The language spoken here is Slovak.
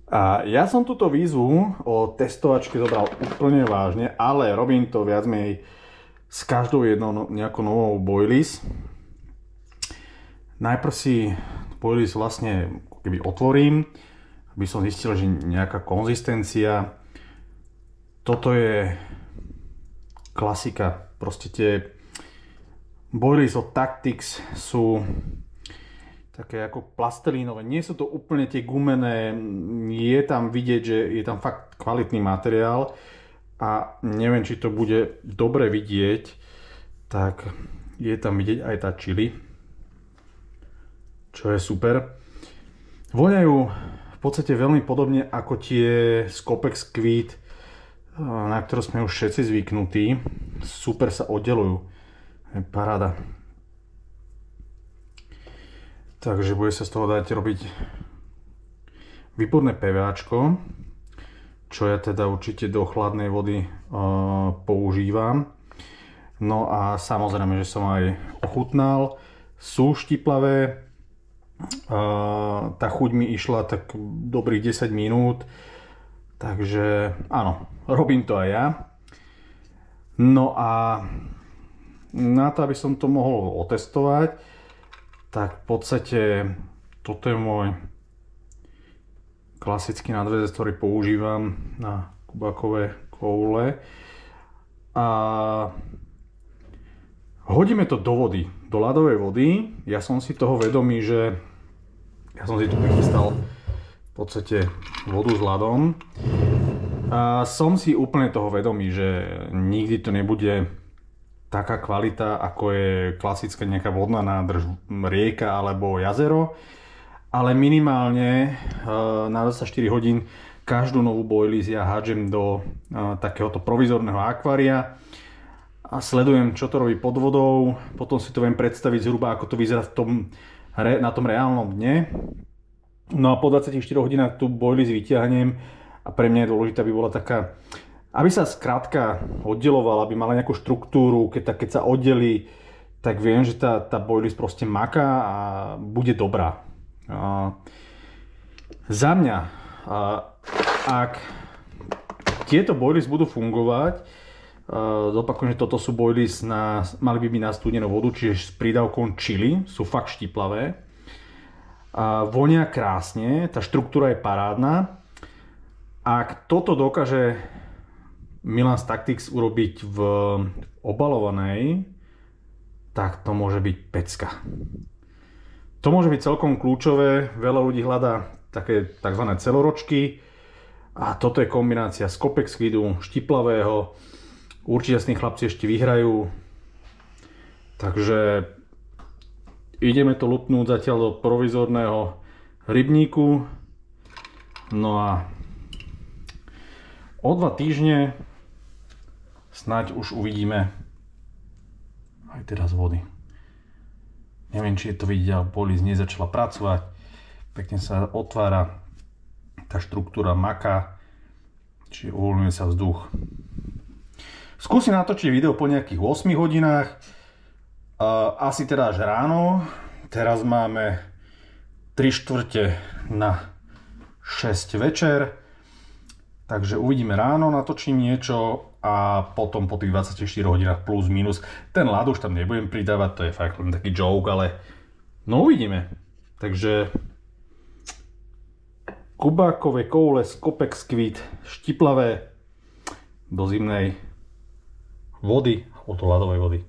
A ja som túto výzvu o testovačke zobral úplne vážne, ale robím to viac menej s každou jednou nejakou novou boilies. Najprv si boilies vlastne keby otvorím, aby som zistil, že nejaká konzistencia. Toto je klasika. Proste tie boilies od Tactics sú také ako plastelínové, nie sú to úplne tie gumené, je tam vidieť, že je tam fakt kvalitný materiál a neviem, či to bude dobre vidieť, tak je tam vidieť aj tá chili, čo je super. Voňajú v podstate veľmi podobne ako tie Scopex Squid, na ktoré sme už všetci zvyknutí, super sa oddelujú, je paráda. Takže bude sa z toho dať robiť výborné PVAčko, čo ja teda určite do chladnej vody používam. No a samozrejme, že som aj ochutnal. Sú štiplavé, tá chuť mi išla tak dobrých 10 minút, takže áno, robím to aj ja. No a na to, aby som to mohol otestovať, tak v podstate toto je môj klasický nadväzec, ktorý používam na kubákové koule. A hodíme to do vody, do ľadovej vody. Ja som si toho vedomý, že ja som si tu prichystal v podstate vodu s ľadom. A som si úplne toho vedomý, že nikdy to nebude taká kvalita, ako je klasická nejaká vodná nádrž, rieka alebo jazero, ale minimálne na 24 hodín každú novú boilies ja hádžem do takéhoto provizorného akvária a sledujem, čo to robí pod vodou, potom si to viem predstaviť zhruba, ako to vyzerá na tom reálnom dne. No a po 24 hodinách tú boilies vyťahnem a pre mňa je dôležité, aby bola taká, aby sa skrátka oddelovala, aby mala nejakú štruktúru, keď sa oddelí, tak viem, že tá boilies proste maká a bude dobrá. Za mňa, ak tieto boilies budú fungovať, zopakujem, že toto sú boilies, mali by byť na studenú vodu, čiže s prídavkom chili, sú fakt štiplavé. Vonia krásne, tá štruktúra je parádna. Ak toto dokáže Milans Tactics urobiť v obalovanej, tak to môže byť pecka. To môže byť celkom kľúčové, veľa ľudí hľadá také tzv. Celoročky a toto je kombinácia Scopex Squidu, štiplavého, určite s tým chlapci ešte vyhrajú, takže ideme to lupnúť zatiaľ do provizorného rybníku, no a o 2 týždne snáď už uvidíme aj teraz vody. Neviem, či je to vidieť, ale boilies nezačala pracovať. Pekne sa otvára. Tá štruktúra maká. Čiže uvoľňuje sa vzduch. Skúsim natočiť video po nejakých 8 hodinách. Asi teda až ráno. Teraz máme 3/4 na 6 večer. Takže uvidíme ráno, natočím niečo a potom po tých 24 hodinách plus minus. Ten ľad už tam nebudem pridávať, to je fakt len taký joke, ale no uvidíme. Takže kubákové koule Scopex Squid, štiplavé do zimnej vody, od ľadovej vody.